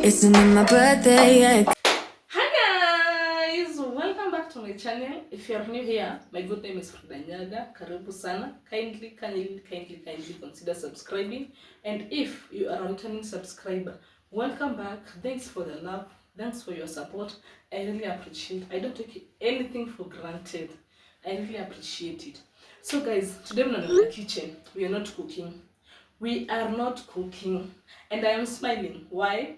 Isn't it my birthday yet? Hi guys, welcome back to my channel. If you are new here, my good name is Frida Nyaga. Karibu sana. Kindly consider subscribing. And if you are a returning subscriber, welcome back. Thanks for the love. Thanks for your support. I really appreciate. I don't take anything for granted. I really appreciate it. So guys, today we're not in the kitchen. We are not cooking. We are not cooking. And I am smiling. Why?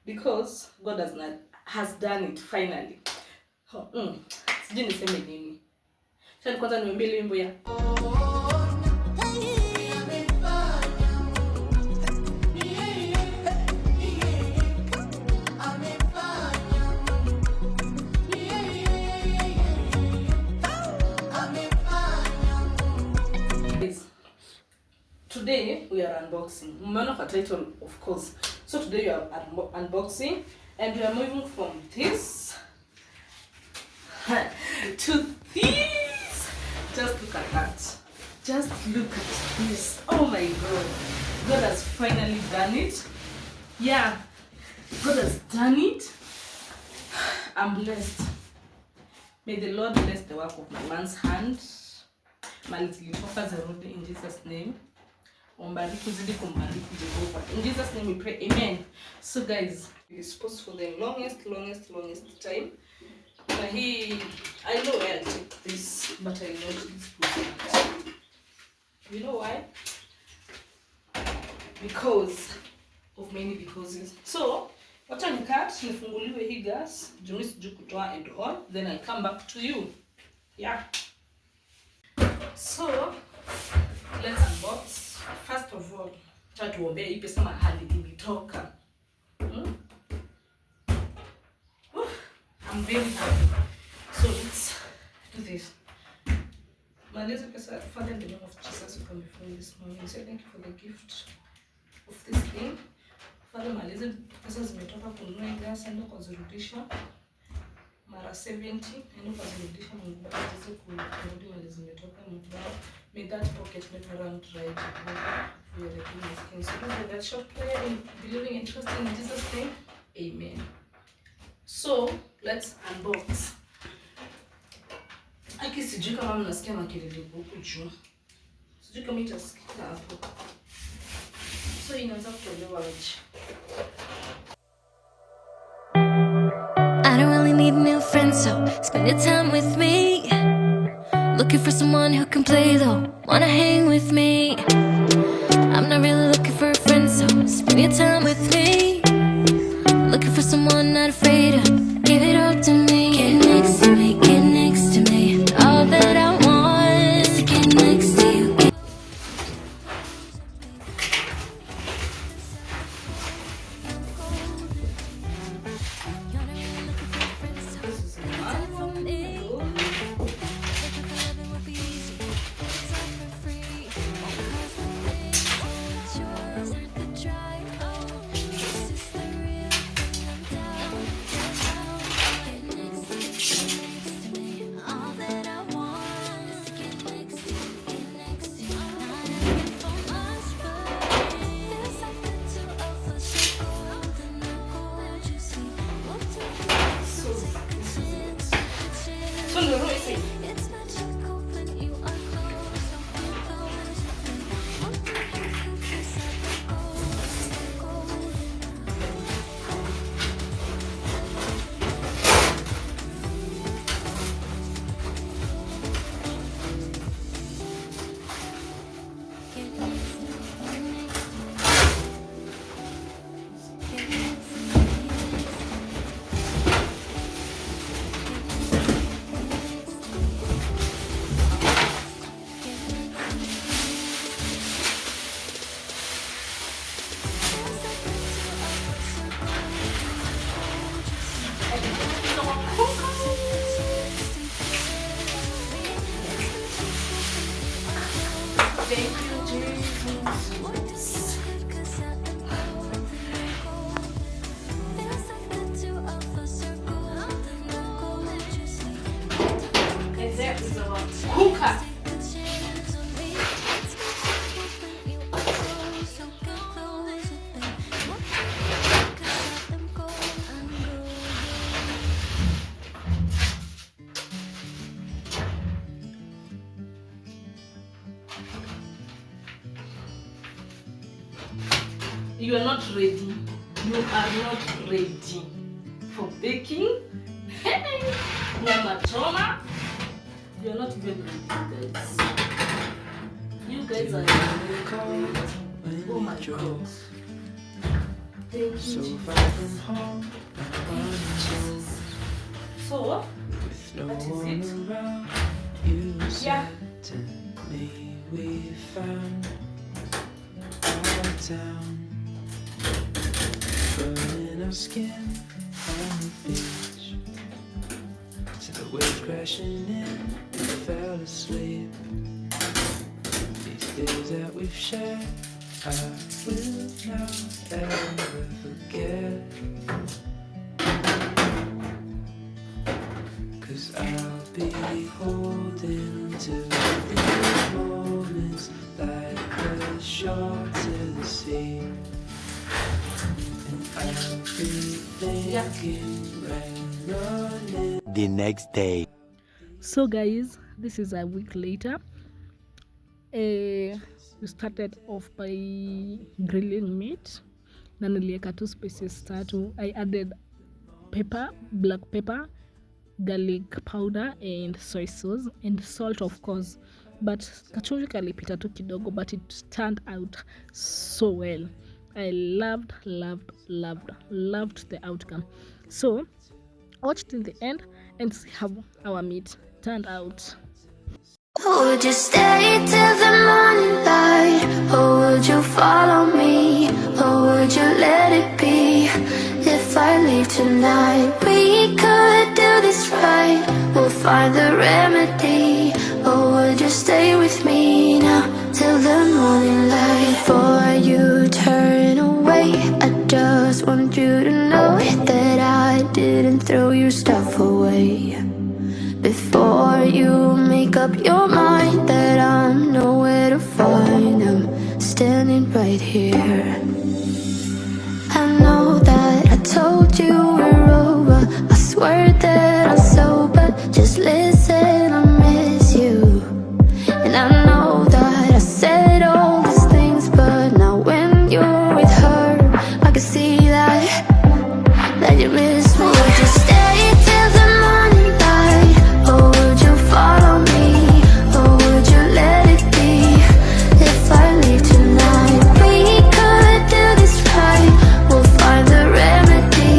Because God has done it finally. Sijui niseme nini. Sasa kwanza niambie ile wimbo ya Today we are unboxing. Umeona kwa title, of course. So today we are unboxing and we are moving from this to this. Just look at that. Just look at this. Oh my God. God has finally done it. Yeah. God has done it. I'm blessed. May the Lord bless the work of my man's hand. Malitoka zerudi in Jesus' name. In Jesus' name we pray, amen. So guys, it's supposed for the longest time. I know where I'll take this, but I know this post. You know why? Because of many becauses. So, wacha nikat nifunguliwe hii gas, juu sijui kutoa and all, then I'll come back to you. Yeah. So, let's unbox. First of all, try to obey hii pesa mahali imetoka. I'm very happy. So let's do this. Malezi pesa, Father, in the name of Jesus, we come before you this morning. We say thank you for the gift of this thing. Father, malezi pesa zimetoka kununua gas, endo kuzirudisha mara 70, endo kuzirudisha Mungu Baba, ziweze kurudi malezi zimetoka Mungu Baba. May that pocket never run dry, Jehovah, for your recognize. Can you do that short prayer in believing and trusting in Jesus' name? Amen. So, let's unbox. Aki sijui kama mnasikia makelele huku juu. Sijui kama itasikika hapo. So, inaanza kutolewa aje. I don't really need new friends, so spend your time with me. Looking for someone who can play though, wanna hang with me. I'm not really looking for a friend, so spend your time with me. Looking for someone not afraid to give it all to me. Get next to me, get next to me. All that I want is to get next to you. Kuka. you are not ready. You are not ready for baking. Hey, nyama choma. You are not even ready, guys. You guys are ready. Oh my God. Thank you, Jesus. So, that is it. Yeah. We found our town, burning our skin on the beach, to the waves crashing in, we fell asleep. These days that we've shared, I will not ever forget, 'cause I'll be holding to these moments like the shore to the sea, and I'll be thinking when running. The next day. So guys, this is a week later. We started off by grilling meat. Na niliweka tu spices tatu. I added pepper, black pepper, garlic powder and soy sauce and salt of course, but kachumvi kalipita tu kidogo, but it turned out so well. I loved the outcome. So watch till the end and see how our meat turned out. Would you stay till the morning light? Or would you follow me? Or would you let it be? If I leave tonight, we could do this right. We'll find the remedy. Or would you stay with me now till the morning light? Before you turn away, I just want you to know that I didn't throw your stuff away. Before you make up your mind that I'm nowhere to find, I'm standing right here. I know that I told you we're over, I swear that I'm sober, just listen, I miss you. And I know that I said all these things, but now when you're with her, I can see that you miss me. Would you stay till the morning light? Or would you follow me? Or would you let it be? If I leave tonight, we could do this right. We'll find the remedy.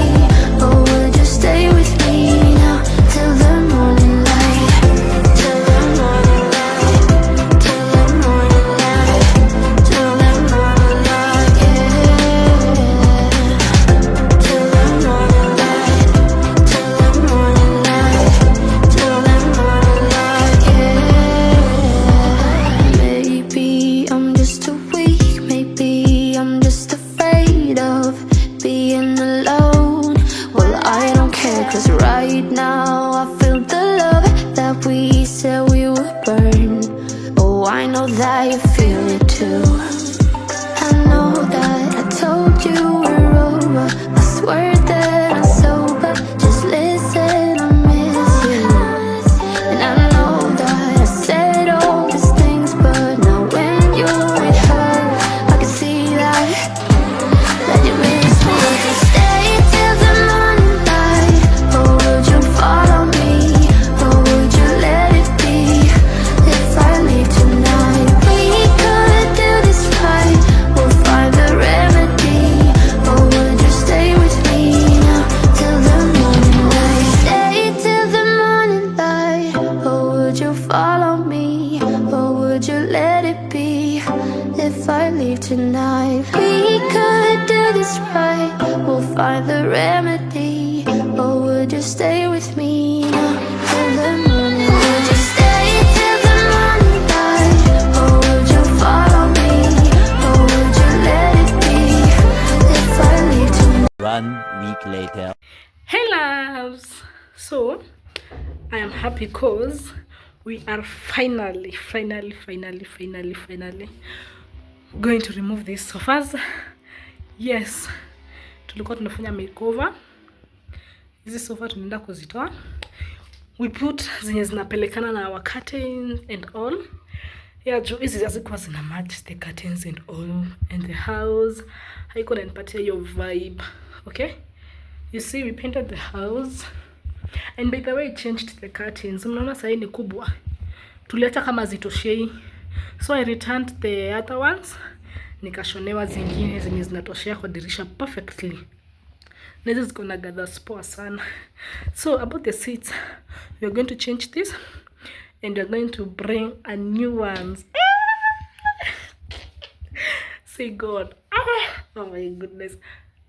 Or would you stay with me now till the morning light? Till the morning light. Till the morning light. Till the morning light, yeah. Till the morning light. Till the morning light. Till the morning light, yeah. Maybe I'm just too weak. Maybe I'm just afraid of being alone. Well, I don't care, 'cause right now I feel the love that we said we would burn. Oh, I know that you feel it too. I know that I told you we're over, I swear that I'm sober, just listen, I miss you. And I know that I said all these things, but now when you're with her, I can see that you miss me. Would you stay till the morning light? Or would you follow me? Or would you let it be? If I leave tonight, we could do this right. We'll find the remedy. Or would you stay with me now till the morning light? Stay till the morning light. Or would you follow me? Or would you let it be? If I leave tonight, we could do this right. We'll find the remedy. Or would you stay with me now till the morning? Would you stay till the morning light? Or would you follow me? Or would you let it be? If I leave tonight. 1 week later. Hey loves! So I am happy because we are finally going to remove these sofas. Yes, tulikuwa tunafanya makeover. Hizi sofa tunaenda kuzitoa. We put zenye zinapelekana na our curtains and all. Yeah, juu hizi hazikuwa zina match the curtains and all, and the house haikuwa inanipatia hiyo vibe. Okay, you see, we painted the house, and by the way, changed the curtains. Mnaona sasa ni kubwa, tuliacha kama zitoshei, so I returned the other ones, nikashonewa zingine zenye zinatoshea kwa dirisha perfectly. Na hizi ziko na gathers poa sana. So about the seats, we are going to change this, and we are going to bring a new ones. See God. Oh my goodness.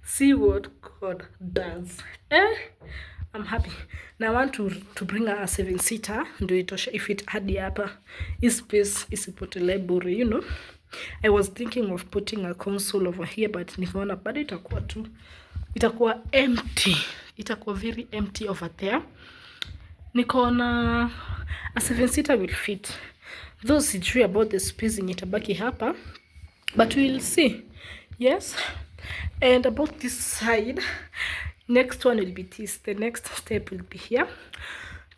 See what God does. I'm happy. Now I want to bring a 7-seater. Ndio itosha if it hadi hapa. Hii space isipotelee bure, you know. I was thinking of putting a console over here, but nikaona bado itakuwa empty. Itakuwa very empty over there. Nikaona a 7-seater will fit. Though sijui about the space yenye itabaki hapa, but we'll see. Yes. And about this side, next one will be this. The next step will be here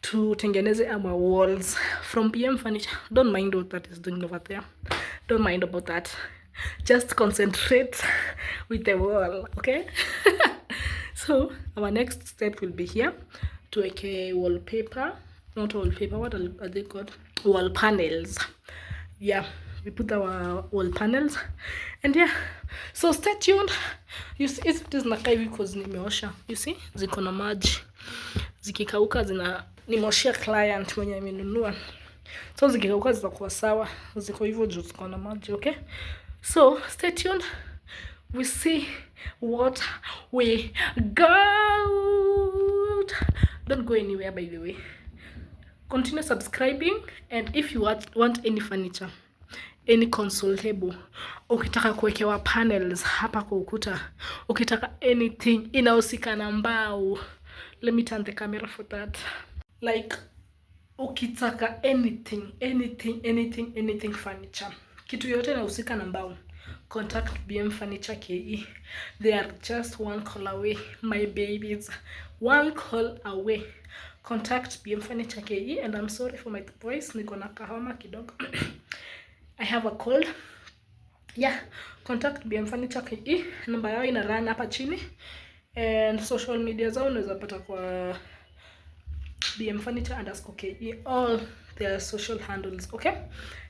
to tengeneze our walls from BM Furniture. Don't mind what that is doing over there. Don't mind about that. Just concentrate with the wall, okay? So our next step will be here to make a wallpaper. Not wallpaper, what are they called? Wall panels. Yeah, we put our wall panels, and yeah, so stay tuned. You see, it is nakai because nimeosha. You see, ziko na maji, zikikauka nimeoshia client mwenye amenunua, so zikikauka zitakuwa sawa, ziko hivyo juu ziko na maji. Okay, so stay tuned, we see what we got. Don't go anywhere, by the way. Continue subscribing, and if you want any furniture, any console table, ukitaka kuwekewa panels hapa kwa ukuta, ukitaka anything inahusika na mbao, let me turn the camera for that. Like ukitaka anything furniture, kitu yote inahusika na mbao, contact BM Furniture KE. They are just one call away, my babies, one call away. Contact BM Furniture KE. And I'm sorry for my voice, niko na kahoma kidogo. I have a cold. Yeah, contact BM Furniture KE. Namba yao ina run hapa chini, and social media zao unaweza pata kwa BM Furniture_KE, all their social handles. Okay,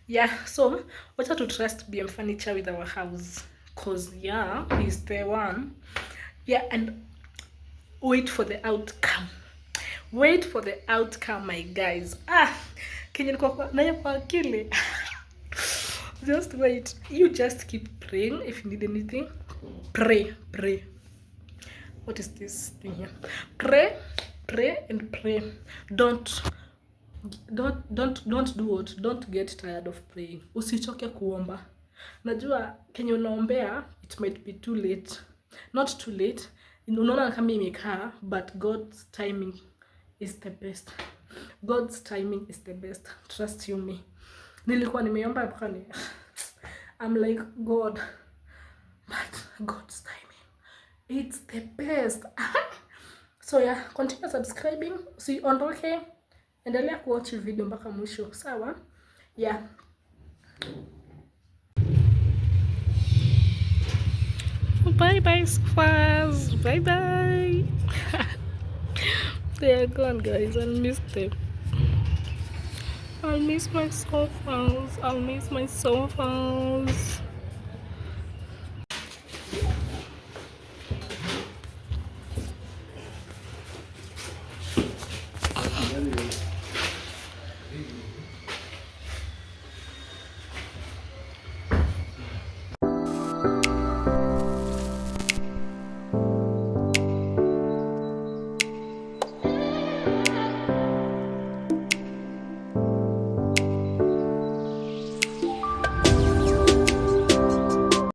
yeah, so wacha to trust BM Furniture with our house, cause yeah, he's the one. Yeah, and wait for the outcome. Wait for the outcome, my guys. Kenye niko nayo kwa akili. Just wait. You just keep praying. If you need anything, pray. What is this thing here? Pray and pray. Don't do what? Don't get tired of praying. Usichoke kuomba. Najua kenye unaombea, it might be too late. Not too late. Unaona kama imekaa, but God's timing is the best. God's timing is the best. Trust you me. Nilikuwa nimeomba mpaka I'm like, God, but God's timing, it's the best. So yeah, continue subscribing. See on okay. Endelea kuwatch video mpaka mwisho. Sawa? Yeah. Bye sofas. Bye. They are gone, guys. I'll miss them. I'll miss my sofas.